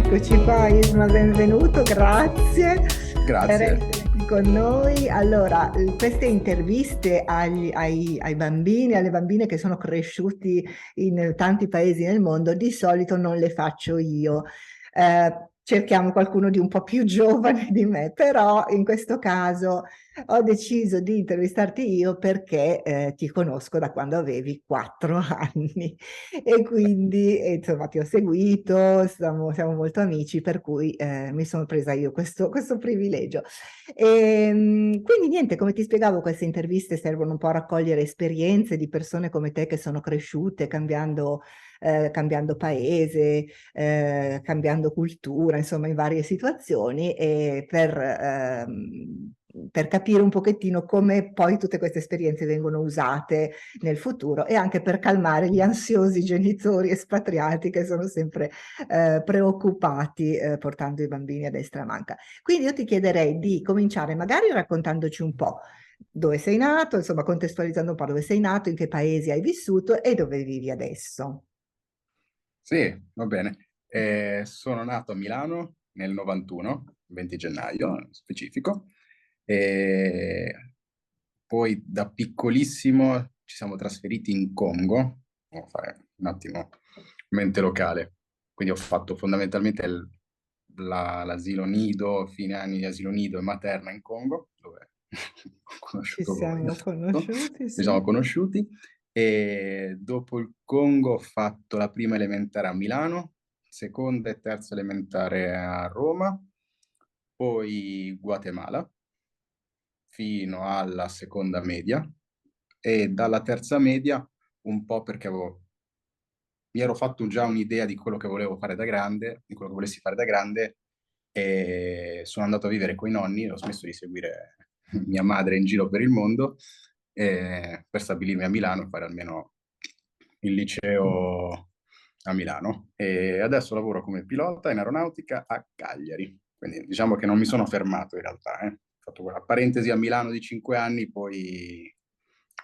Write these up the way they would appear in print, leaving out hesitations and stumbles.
Eccoci qua, Isma, benvenuto, grazie per Grazie. essere qui con noi. Allora, queste interviste ai bambini, alle bambine che sono cresciuti in tanti paesi nel mondo, di solito non le faccio io. Cerchiamo qualcuno di un po' più giovane di me, però in questo caso ho deciso di intervistarti io perché ti conosco da quando avevi 4 anni. E quindi, insomma, ti ho seguito, siamo molto amici, per cui mi sono presa io questo privilegio. Quindi niente, come ti spiegavo, queste interviste servono un po' a raccogliere esperienze di persone come te che sono cresciute cambiando paese, cambiando cultura, insomma, in varie situazioni, e per capire un pochettino come poi tutte queste esperienze vengono usate nel futuro, e anche per calmare gli ansiosi genitori espatriati che sono sempre preoccupati portando i bambini a destra e a manca. Quindi io ti chiederei di cominciare magari raccontandoci un po' dove sei nato, insomma contestualizzando un po' dove sei nato, in che paesi hai vissuto e dove vivi adesso. Sì, va bene. Sono nato a Milano nel 91, 20 gennaio specifico, e poi da piccolissimo ci siamo trasferiti in Congo, a fare un attimo mente locale. Quindi ho fatto fondamentalmente l'asilo nido, fine anni di asilo nido e materna in Congo, dove ho Ci conosciuto voi, siamo appunto. conosciuti, Ci siamo sì. conosciuti. E dopo il Congo ho fatto la prima elementare a Milano, seconda e terza elementare a Roma, poi Guatemala fino alla seconda media, e dalla terza media un po' perché mi ero fatto già un'idea di quello che volevo fare da grande, di quello che volessi fare da grande, e sono andato a vivere con i nonni, ho smesso di seguire mia madre in giro per il mondo, per stabilirmi a Milano e fare almeno il liceo a Milano. E adesso lavoro come pilota in aeronautica a Cagliari, quindi diciamo che non mi sono fermato in realtà. Ho fatto quella parentesi a Milano di 5 anni, poi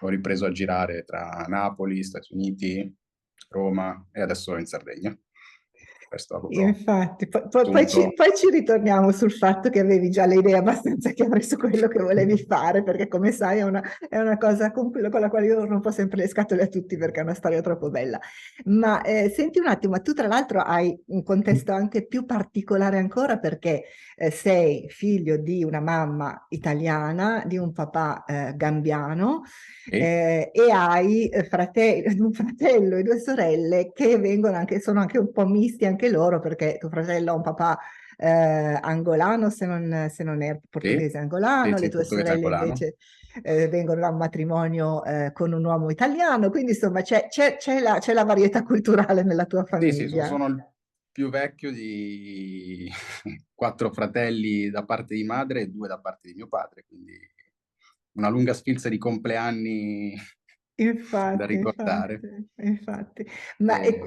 ho ripreso a girare tra Napoli, Stati Uniti, Roma e adesso in Sardegna. Questo è proprio Infatti, poi tutto. poi ci ritorniamo sul fatto che avevi già le idee abbastanza chiare su quello che volevi fare, perché come sai è una cosa con la quale io rompo sempre le scatole a tutti perché è una storia troppo bella. Ma senti un attimo, ma tu tra l'altro hai un contesto anche più particolare ancora perché sei figlio di una mamma italiana, di un papà gambiano, E e hai un fratello e due sorelle che sono anche un po' misti anche loro, perché tuo fratello ha un papà angolano, se non è sì, portoghese sì, angolano, le sì, tue portoghese sorelle angolano. invece vengono da un matrimonio con un uomo italiano, quindi insomma c'è la varietà culturale nella tua Sì, sì, famiglia. sono il più vecchio di quattro fratelli da parte di madre e due da parte di mio padre, quindi una lunga sfilza di compleanni da Infatti, ricordare. infatti, infatti. Ma E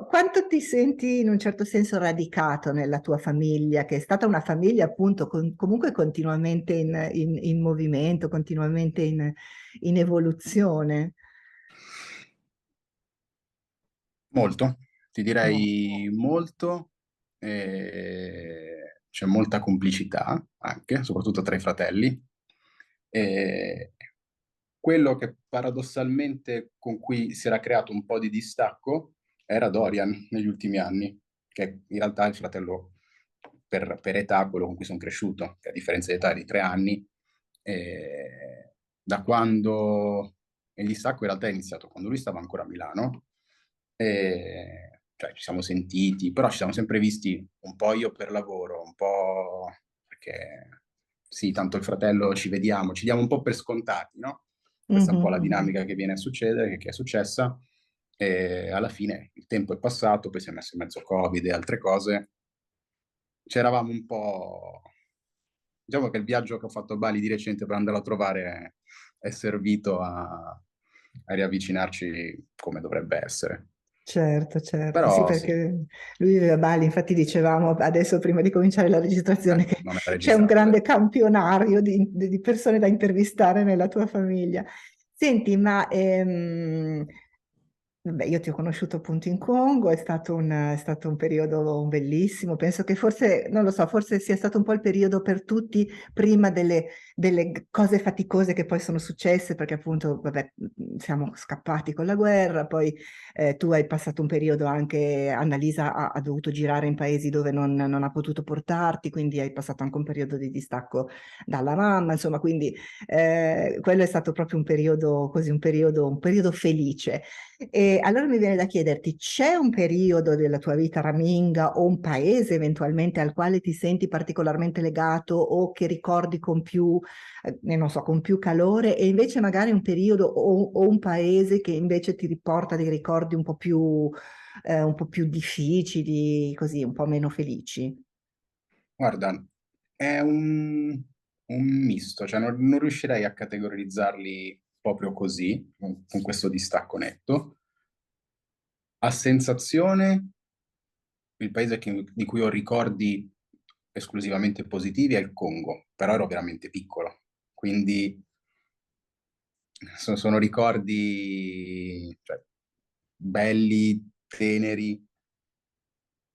quanto ti senti in un certo senso radicato nella tua famiglia, che è stata una famiglia appunto comunque continuamente in movimento, continuamente in evoluzione? molto, ti Molto. direi molto, c'è molta complicità anche, soprattutto tra i fratelli. E quello che paradossalmente con cui si era creato un po' di distacco era Dorian negli ultimi anni, che in realtà è il fratello per età, quello con cui sono cresciuto, che a differenza di età è di 3 anni. Da quando il distacco in realtà è iniziato quando lui stava ancora a Milano, cioè ci siamo sentiti, però ci siamo sempre visti un po' io per lavoro, un po' perché sì, tanto il fratello ci vediamo, ci diamo un po' per scontati, no? Questa è un po' Mhm, la mhm. dinamica che viene a succedere, che è successa, e alla fine il tempo è passato, poi si è messo in mezzo Covid e altre cose, c'eravamo un po'. Diciamo che il viaggio che ho fatto a Bali di recente per andarlo a trovare è servito a riavvicinarci come dovrebbe essere. Certo, certo, sì, Però sì, perché lui vive a Bali, infatti dicevamo adesso prima di cominciare la registrazione che non è c'è un registrato grande adesso. campionario di persone da intervistare nella tua famiglia. Senti, ma Vabbè, io ti ho conosciuto appunto in Congo, è stato un periodo bellissimo, penso che forse, non lo so, forse sia stato un po' il periodo per tutti prima delle cose faticose che poi sono successe, perché appunto, vabbè, siamo scappati con la guerra, poi tu hai passato un periodo anche, Annalisa ha dovuto girare in paesi dove non ha potuto portarti, quindi hai passato anche un periodo di distacco dalla mamma, insomma, quindi quello è stato proprio un periodo così, un periodo felice. E allora mi viene da chiederti, c'è un periodo della tua vita raminga o un paese eventualmente al quale ti senti particolarmente legato o che ricordi con più, non so, con più calore e invece magari un periodo o un paese che invece ti riporta dei ricordi un po' più difficili, così, un po' meno felici? Guarda, è un misto, cioè non riuscirei a categorizzarli proprio così, con questo distacco netto. A sensazione, il paese di cui ho ricordi esclusivamente positivi è il Congo, però ero veramente piccolo, quindi sono ricordi, cioè, belli, teneri,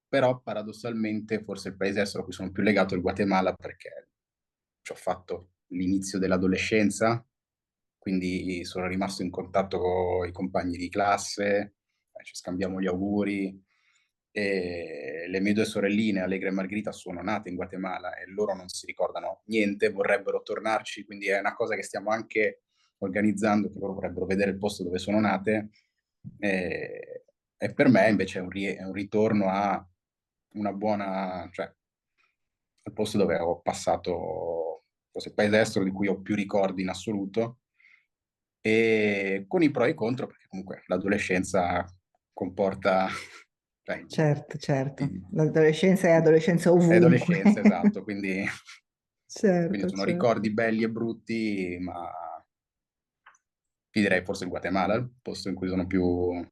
però paradossalmente forse il paese estero a cui sono più legato è il Guatemala perché ci ho fatto l'inizio dell'adolescenza, quindi sono rimasto in contatto con i compagni di classe, ci scambiamo gli auguri. E le mie due sorelline, Allegra e Margherita, sono nate in Guatemala e loro non si ricordano niente, vorrebbero tornarci, quindi è una cosa che stiamo anche organizzando, che loro vorrebbero vedere il posto dove sono nate. E per me invece è un ritorno a una buona, cioè al posto dove ho passato, forse il paese estero di cui ho più ricordi in assoluto, e con i pro e i contro, perché comunque l'adolescenza comporta, cioè, Certo, certo. L'adolescenza è adolescenza è ovunque. adolescenza, esatto, quindi Certo, sono certo. ricordi belli e brutti, ma ti direi forse il Guatemala, il posto in cui sono più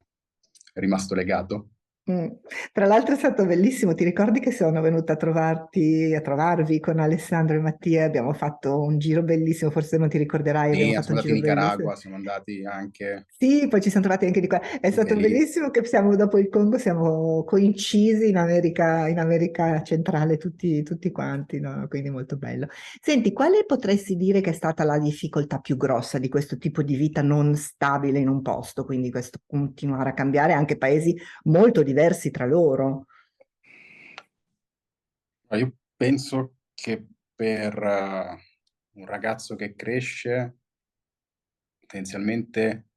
rimasto legato. Mm. Tra l'altro è stato bellissimo, ti ricordi che sono venuta a trovarvi con Alessandro e Mattia, abbiamo fatto un giro bellissimo, forse non ti ricorderai, abbiamo Sì, fatto siamo un andati in giro bellissimo. Nicaragua, siamo andati anche, Sì, poi ci siamo trovati anche di qua. È stato bellissimo. bellissimo che siamo, dopo il Congo, siamo coincisi in America centrale tutti quanti, no? Quindi molto bello. Senti, quale potresti dire che è stata la difficoltà più grossa di questo tipo di vita non stabile in un posto? Quindi questo continuare a cambiare anche paesi molto diversi tra loro. Ma io penso che per un ragazzo che cresce, potenzialmente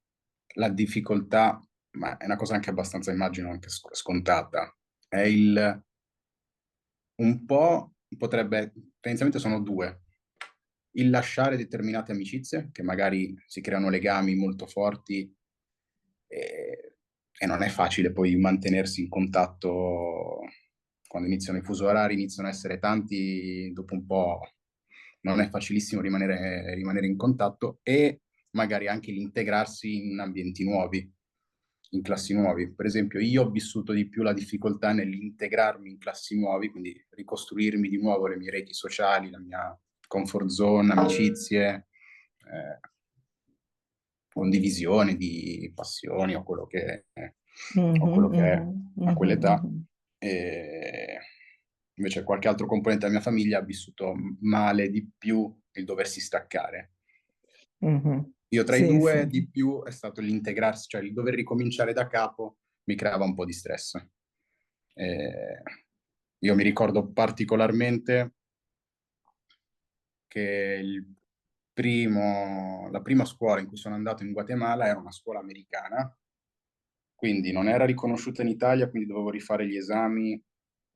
la difficoltà, ma è una cosa anche abbastanza, immagino, anche scontata, è un po', potrebbe, tendenzialmente sono due. Il lasciare determinate amicizie, che magari si creano legami molto forti e non è facile poi mantenersi in contatto quando iniziano i fusi orari, iniziano a essere tanti, dopo un po' non è facilissimo rimanere in contatto e magari anche l'integrarsi in ambienti nuovi, in classi nuovi. Per esempio, io ho vissuto di più la difficoltà nell'integrarmi in classi nuovi, quindi ricostruirmi di nuovo le mie reti sociali, la mia comfort zone, amicizie, eh, condivisione di passioni o quello Mhm, che è mhm, a mhm, quell'età. mhm, E invece qualche altro componente della mia famiglia ha vissuto male di più il doversi staccare. mhm. Io tra i Sì, due sì. di più è stato l'integrarsi, cioè il dover ricominciare da capo mi creava un po' di stress. E io mi ricordo particolarmente che la prima scuola in cui sono andato in Guatemala era una scuola americana, quindi non era riconosciuta in Italia, quindi dovevo rifare gli esami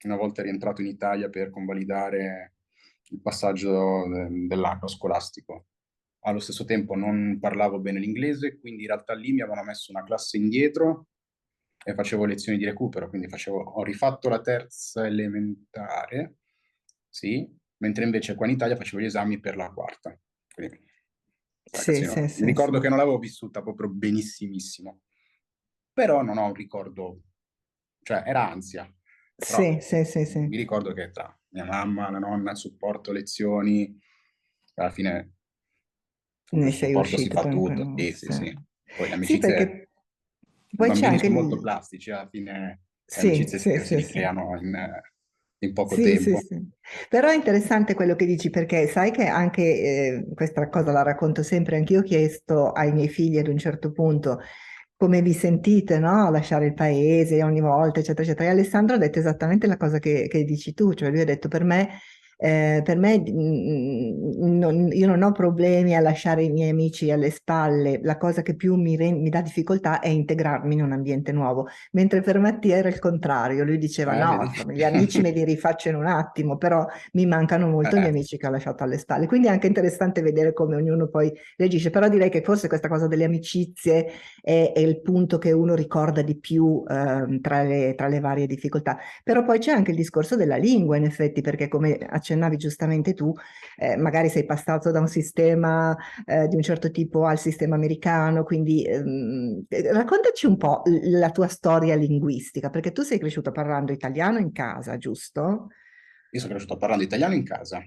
una volta rientrato in Italia per convalidare il passaggio dell'anno scolastico. Allo stesso tempo non parlavo bene l'inglese, quindi in realtà lì mi avevano messo una classe indietro e facevo lezioni di recupero, quindi ho rifatto la terza elementare, sì, mentre invece qua in Italia facevo gli esami per la quarta. Quindi, Sì, ragazzi, sì, mi sì, ricordo sì. che non l'avevo vissuta proprio benissimissimo, però non ho un ricordo, cioè era ansia, però Sì, sì, sì, sì. mi ricordo che tra mia mamma, la nonna, il supporto, lezioni, alla fine Ne il sei supporto si uscito fa tutto, tranquillo. sì, sì, Sì, sì. Poi le sì, amicizie, perché Poi c'è bambini anche sono molto il... plastici, alla fine le Sì, amicizie sì, si sì, sì. ricreano in poco Sì, sì, tempo. sì. Però è interessante quello che dici perché sai che anche questa cosa la racconto sempre, anch'io ho chiesto ai miei figli ad un certo punto come vi sentite, no? A lasciare il paese ogni volta, eccetera, eccetera. E Alessandro ha detto esattamente la cosa che dici tu, cioè lui ha detto per me io non ho problemi a lasciare i miei amici alle spalle, la cosa che più mi dà difficoltà è integrarmi in un ambiente nuovo. Mentre per Mattia era il contrario, lui diceva no, Vedi? insomma, gli amici me li rifaccio in un attimo, però mi mancano molto gli Eh, amici che ho lasciato alle spalle. Quindi è anche interessante vedere come ognuno poi reagisce, però direi che forse questa cosa delle amicizie è il punto che uno ricorda di più tra le varie difficoltà. Però poi c'è anche il discorso della lingua, in effetti, perché come accennavi giustamente tu, magari sei passato da un sistema di un certo tipo al sistema americano, quindi raccontaci un po' la tua storia linguistica, perché tu sei cresciuto parlando italiano in casa, giusto? io sono cresciuto parlando italiano in casa.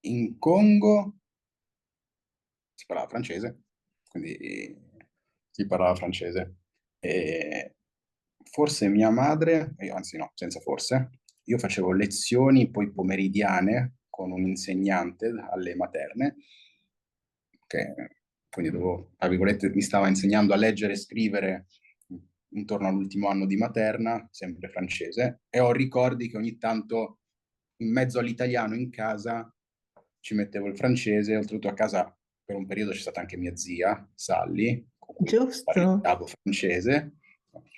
In Congo si parlava francese, quindi si parlava francese. E forse mia madre, anzi no, senza forse, io facevo lezioni poi pomeridiane con un insegnante alle materne, che quindi tra virgolette, mi stava insegnando a leggere e scrivere intorno all'ultimo anno di materna, sempre francese, e ho ricordi che ogni tanto in mezzo all'italiano in casa ci mettevo il francese, oltretutto a casa per un periodo c'è stata anche mia zia, Sally, con cui Giusto? parlavo francese.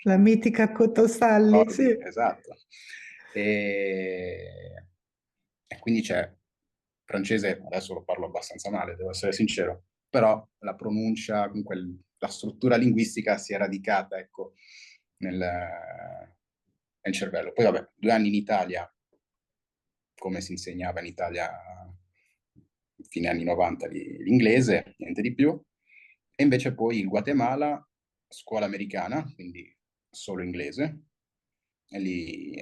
La mitica Cotosalli, sì. Ricordi, esatto. E, e quindi c'è francese, adesso lo parlo abbastanza male, devo essere sincero, però la pronuncia, comunque la struttura linguistica si è radicata, ecco, nel cervello. Poi vabbè, 2 anni in Italia, come si insegnava in Italia fine anni 90 l'inglese, niente di più. E invece poi il Guatemala, scuola americana, quindi solo inglese. E lì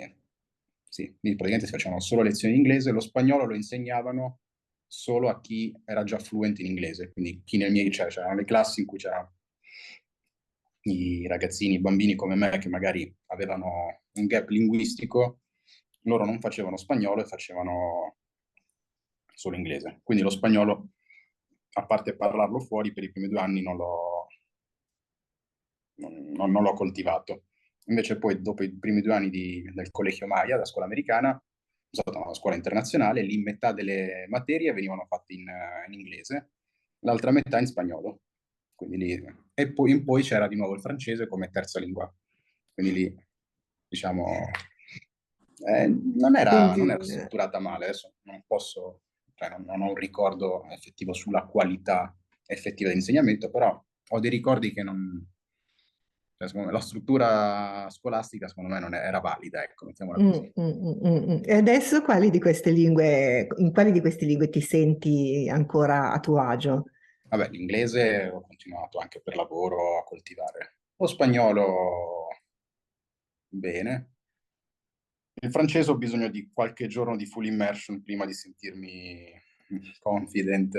praticamente si facevano solo lezioni di inglese, lo spagnolo lo insegnavano solo a chi era già fluente in inglese, quindi chi c'erano le classi in cui c'erano i ragazzini, i bambini come me che magari avevano un gap linguistico, loro non facevano spagnolo e facevano solo inglese. Quindi lo spagnolo, a parte parlarlo fuori, per i primi 2 anni non l'ho coltivato. Invece poi, dopo i primi 2 anni del Collegio Maya, la scuola americana, sono stato a una scuola internazionale, lì metà delle materie venivano fatte in inglese, l'altra metà in spagnolo. Quindi lì, e poi in poi c'era di nuovo il francese come terza lingua. Quindi lì, diciamo, non era Quindi, strutturata male. Adesso non posso, cioè non ho un ricordo effettivo sulla qualità effettiva dell'insegnamento, però ho dei ricordi che non, cioè, secondo me, la struttura scolastica, secondo me, non era valida, ecco, mettiamola così. E adesso quali di queste lingue, in quali di queste lingue ti senti ancora a tuo agio? Vabbè, l'inglese ho continuato anche per lavoro a coltivare. Lo spagnolo, bene. Il francese ho bisogno di qualche giorno di full immersion prima di sentirmi confident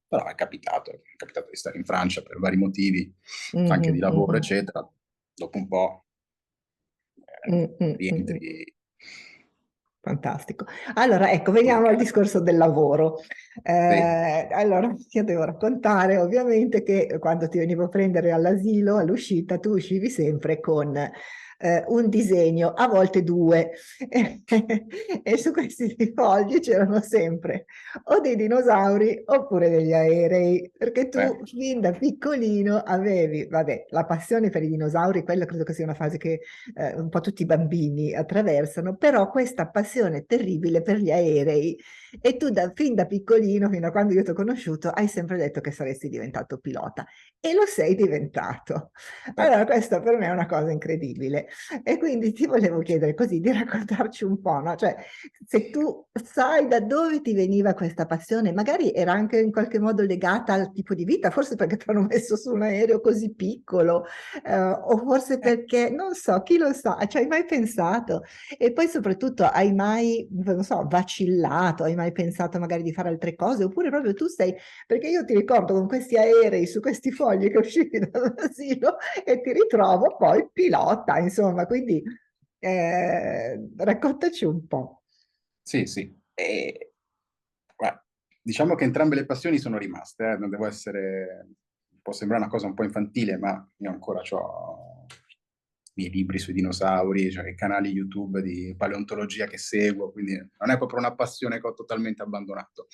Però è capitato di stare in Francia per vari motivi, anche di Mhm, lavoro, mhm. eccetera. Dopo un po' Mm, mm, mm, mm. rientri. Fantastico. Allora, ecco, In veniamo al casa. discorso del lavoro. Sì. Allora, io devo raccontare ovviamente che quando ti venivo a prendere all'asilo, all'uscita, tu uscivi sempre con un disegno, a volte due, e su questi fogli c'erano sempre o dei dinosauri oppure degli aerei, perché Beh, tu fin da piccolino avevi, vabbè, la passione per i dinosauri, quella credo che sia una fase che un po' tutti i bambini attraversano, però questa passione terribile per gli aerei e tu fin da piccolino, fino a quando io ti ho conosciuto, hai sempre detto che saresti diventato pilota e lo sei diventato. beh, Allora, questa per me è una cosa incredibile e quindi ti volevo chiedere così di raccontarci un po', no? Cioè, se tu sai da dove ti veniva questa passione, magari era anche in qualche modo legata al tipo di vita, forse perché ti hanno messo su un aereo così piccolo, o forse perché, non so, chi lo sa, ci hai mai pensato? E poi soprattutto hai mai, non so, vacillato, hai mai hai pensato magari di fare altre cose, oppure proprio tu sei, perché io ti ricordo con questi aerei su questi fogli che uscivi dall'asilo e ti ritrovo poi pilota, insomma, quindi raccontaci un po'. Sì, sì. Guarda, diciamo che entrambe le passioni sono rimaste, non devo essere, può sembrare una cosa un po' infantile, ma io ancora ho i miei libri sui dinosauri, cioè i canali YouTube di paleontologia che seguo, quindi non è proprio una passione che ho totalmente abbandonato.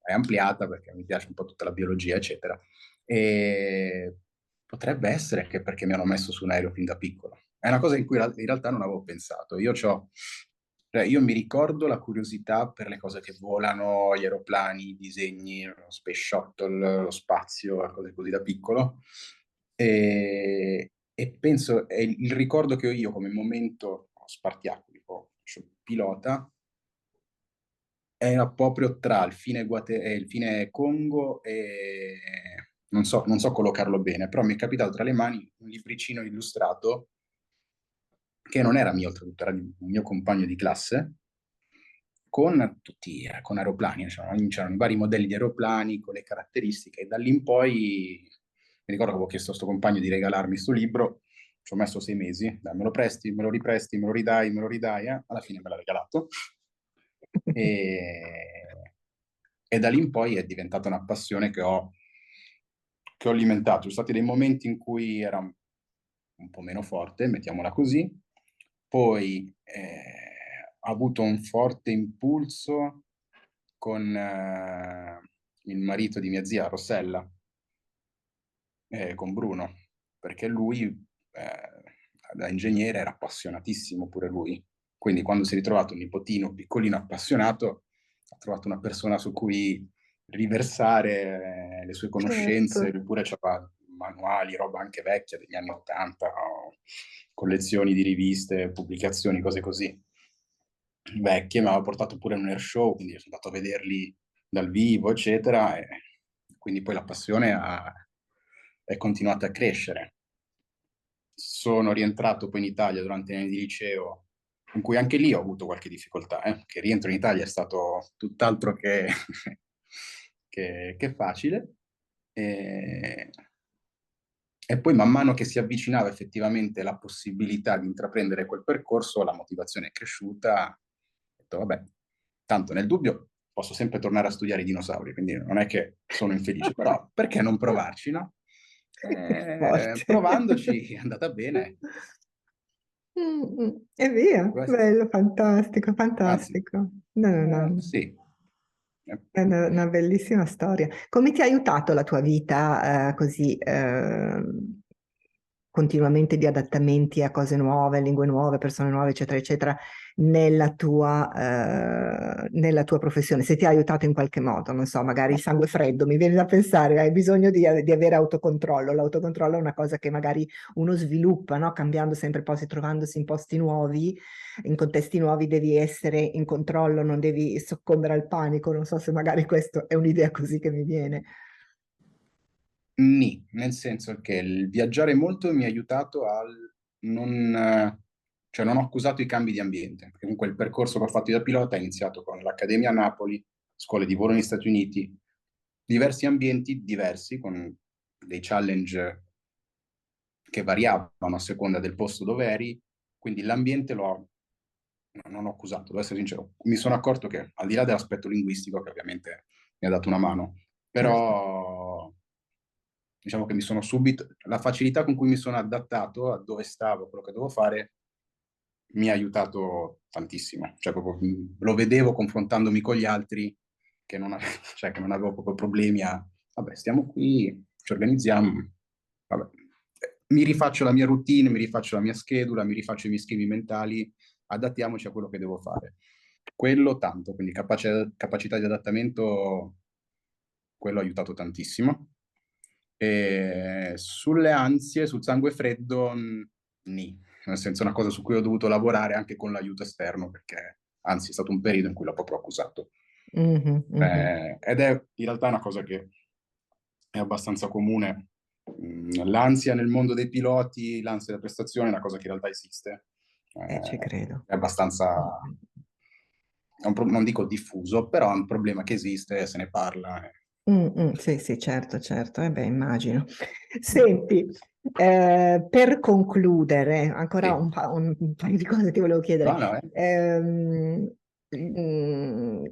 È ampliata perché mi piace un po' tutta la biologia, eccetera. E potrebbe essere che perché mi hanno messo su un aereo fin da piccolo. È una cosa in cui in realtà non avevo pensato. Cioè, io mi ricordo la curiosità per le cose che volano, gli aeroplani, i disegni, lo space shuttle, lo spazio, cose così da piccolo. E penso, è il ricordo che ho io come momento spartiacque, cioè pilota, era proprio tra il fine Congo e non so collocarlo bene, però mi è capitato tra le mani un libricino illustrato che non era mio, oltretutto, era di un mio compagno di classe, con aeroplani, c'erano i vari modelli di aeroplani, con le caratteristiche, e da lì in poi mi ricordo che avevo chiesto a questo compagno di regalarmi questo libro, ci ho messo 6 mesi, dai, me lo presti, me lo ripresti, me lo ridai, alla fine me l'ha regalato. E, e da lì in poi è diventata una passione che ho alimentato. Ci sono stati dei momenti in cui era un po' meno forte, mettiamola così, poi ha avuto un forte impulso con il marito di mia zia, Rossella, con Bruno, perché lui da ingegnere era appassionatissimo pure lui. Quindi quando si è ritrovato un nipotino piccolino appassionato, ha trovato una persona su cui riversare le sue conoscenze, Certo. lui pure c'aveva manuali, roba anche vecchia degli anni '80, collezioni di riviste, pubblicazioni, cose così vecchie, mi aveva portato pure in un air show, quindi sono andato a vederli dal vivo, eccetera, e quindi poi la passione è continuata a crescere. Sono rientrato poi in Italia durante gli anni di liceo, in cui anche lì ho avuto qualche difficoltà, che rientro in Italia è stato tutt'altro che, che facile. E, e poi man mano che si avvicinava effettivamente la possibilità di intraprendere quel percorso, la motivazione è cresciuta. Ho detto, vabbè, tanto nel dubbio posso sempre tornare a studiare i dinosauri, quindi non è che sono infelice, però perché non provarci, no? Forte. Provandoci è andata bene. E via, Questo. bello, fantastico, Anzi, fantastico. No, no, no. sì. È una bellissima storia. Come ti ha aiutato la tua vita, così, continuamente di adattamenti a cose nuove, lingue nuove, persone nuove, eccetera, eccetera, nella tua professione? Se ti ha aiutato in qualche modo, non so, magari sangue freddo, mi viene da pensare, hai bisogno di avere autocontrollo. L'autocontrollo è una cosa che magari uno sviluppa, no? Cambiando sempre posti, trovandosi in posti nuovi, in contesti nuovi devi essere in controllo, non devi soccombere al panico. Non so se magari questa è un'idea così che mi viene. Nì, nel senso che il viaggiare molto mi ha aiutato non, cioè non ho accusato i cambi di ambiente, perché comunque il percorso che ho fatto da pilota è iniziato con l'Accademia a Napoli, scuole di volo negli Stati Uniti, diversi ambienti diversi, con dei challenge che variavano a seconda del posto dove eri, quindi l'ambiente non ho accusato, devo essere sincero. Mi sono accorto che al di là dell'aspetto linguistico, che ovviamente mi ha dato una mano, Certo. però diciamo che la facilità con cui mi sono adattato a dove stavo, quello che devo fare, mi ha aiutato tantissimo. Cioè, proprio, lo vedevo confrontandomi con gli altri cioè, che non avevo proprio problemi vabbè, stiamo qui, ci organizziamo, vabbè. Mi rifaccio la mia routine, mi rifaccio la mia schedula, mi rifaccio i miei schemi mentali, adattiamoci a quello che devo fare. Quello tanto, quindi capacità di adattamento, quello ha aiutato tantissimo. E sulle ansie, sul sangue freddo, nì, nel senso è una cosa su cui ho dovuto lavorare anche con l'aiuto esterno, perché anzi è stato un periodo in cui l'ho proprio accusato. Mhm, mhm. Ed è in realtà una cosa che è abbastanza comune. L'ansia nel mondo dei piloti, l'ansia da prestazione è una cosa che in realtà esiste. Ci credo. È abbastanza non dico diffuso, però è un problema che esiste, se ne parla. Sì, sì, certo, certo, beh, immagino. Senti, per concludere, ancora Sì, un paio di cose ti volevo chiedere. no, no, Mm,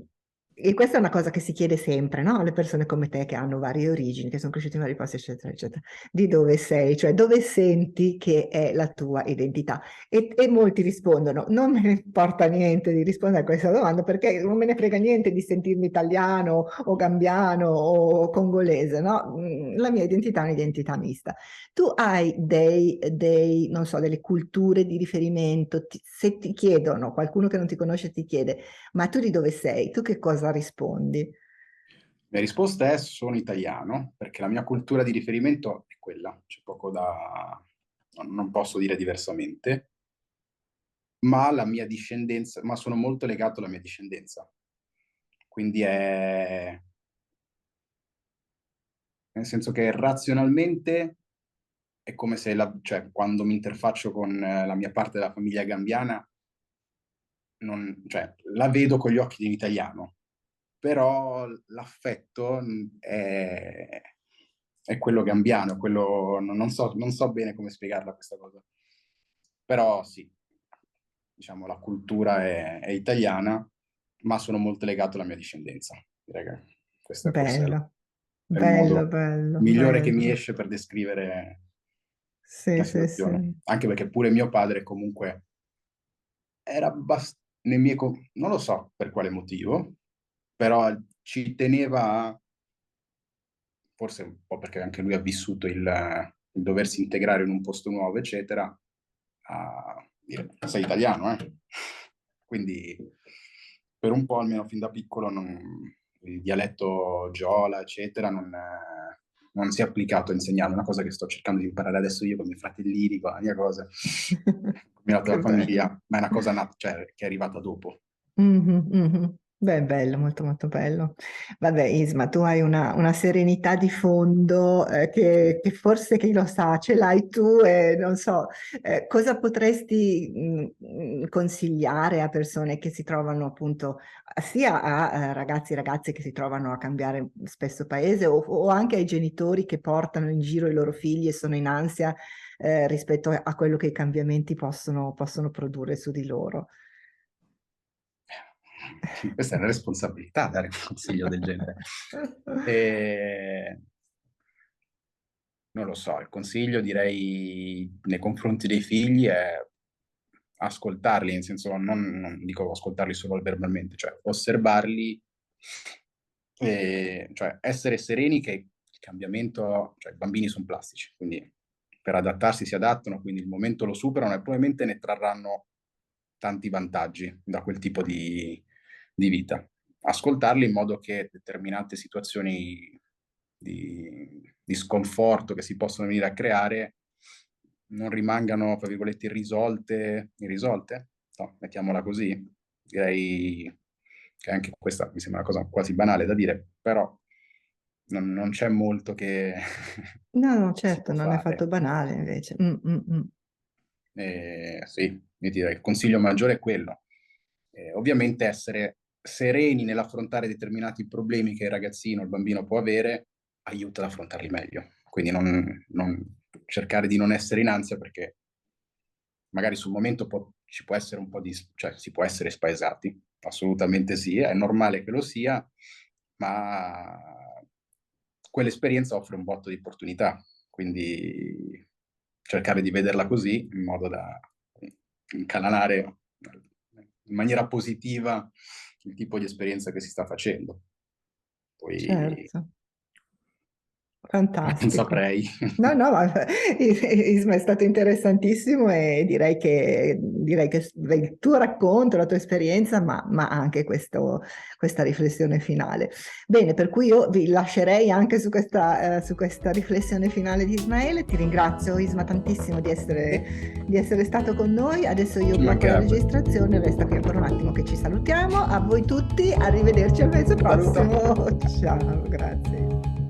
e questa è una cosa che si chiede sempre, no? Alle persone come te che hanno varie origini, che sono cresciute in vari posti, eccetera, eccetera. Di dove sei, cioè dove senti che è la tua identità? E molti rispondono, non me ne importa niente di rispondere a questa domanda perché non me ne frega niente di sentirmi italiano o gambiano o congolese, no? La mia identità è un'identità mista. Tu hai non so, delle culture di riferimento, se ti chiedono, qualcuno che non ti conosce ti chiede, ma tu di dove sei? Tu che cosa rispondi? la risposta è sono italiano, perché la mia cultura di riferimento è quella, c'è poco da... non posso dire diversamente, ma la mia discendenza, ma sono molto legato alla mia discendenza. Quindi è... nel senso che razionalmente è come se, cioè, quando mi interfaccio con la mia parte della famiglia gambiana, cioè, la vedo con gli occhi di un italiano, però l'affetto è quello gambiano, quello, non so bene come spiegarla questa cosa, però sì, diciamo la cultura è italiana, ma sono molto legato alla mia discendenza. Direi che questo Bello, è il bello, modo bello, migliore che mi bello. esce per descrivere Sì, la sì, situazione. sì. Anche perché pure mio padre comunque era non lo so per quale motivo, però ci teneva, forse un po' perché anche lui ha vissuto il doversi integrare in un posto nuovo, eccetera, a dire, sei italiano, eh? Quindi per un po', almeno fin da piccolo, il dialetto Giola, eccetera, non si è applicato a insegnare, una cosa che sto cercando di imparare adesso io con i miei fratellini, con la mia cosa, con la Che tua bello. famiglia, ma è una cosa cioè, che è arrivata dopo. Mhm, mhm. Beh, bello, molto molto bello. Vabbè, Isma, tu hai una serenità di fondo che forse chi lo sa, ce l'hai tu e non so, cosa potresti consigliare a persone che si trovano appunto, sia a ragazzi e ragazze che si trovano a cambiare spesso paese o anche ai genitori che portano in giro i loro figli e sono in ansia rispetto a quello che i cambiamenti possono produrre su di loro. Questa è una responsabilità dare un consiglio del genere. E non lo so, il consiglio direi nei confronti dei figli è ascoltarli, nel senso non dico ascoltarli solo verbalmente, cioè osservarli, cioè essere sereni che il cambiamento, cioè i bambini sono plastici, quindi per adattarsi si adattano, quindi il momento lo superano e probabilmente ne trarranno tanti vantaggi da quel tipo di vita. Ascoltarli in modo che determinate situazioni di sconforto che si possono venire a creare non rimangano, tra virgolette, irrisolte? No, mettiamola così. Direi che anche questa mi sembra una cosa quasi banale da dire, però non c'è molto che No, no, si certo, può non è affatto fare. banale invece. Mm. Sì, io direi il consiglio maggiore è quello. Ovviamente essere sereni nell'affrontare determinati problemi che il ragazzino, il bambino può avere, aiuta ad affrontarli meglio. Quindi cercare di non essere in ansia perché magari sul momento ci può essere un po' cioè si può essere spaesati, assolutamente sì, è normale che lo sia, ma quell'esperienza offre un botto di opportunità, quindi cercare di vederla così in modo da incanalare in maniera positiva il tipo di esperienza che si sta facendo. Poi Certo, non fantastico. saprei. No, no, ma Isma è stato interessantissimo e direi che il tuo racconto, la tua esperienza, ma anche questa riflessione finale. Bene, per cui io vi lascerei anche su questa riflessione finale di Ismaele. Ti ringrazio, Isma, tantissimo di essere stato con noi. Adesso io Ci blocco la mancherebbe. registrazione, resta qui ancora un attimo che ci salutiamo. A voi tutti, arrivederci al mese Un saluto. prossimo. Ciao, grazie.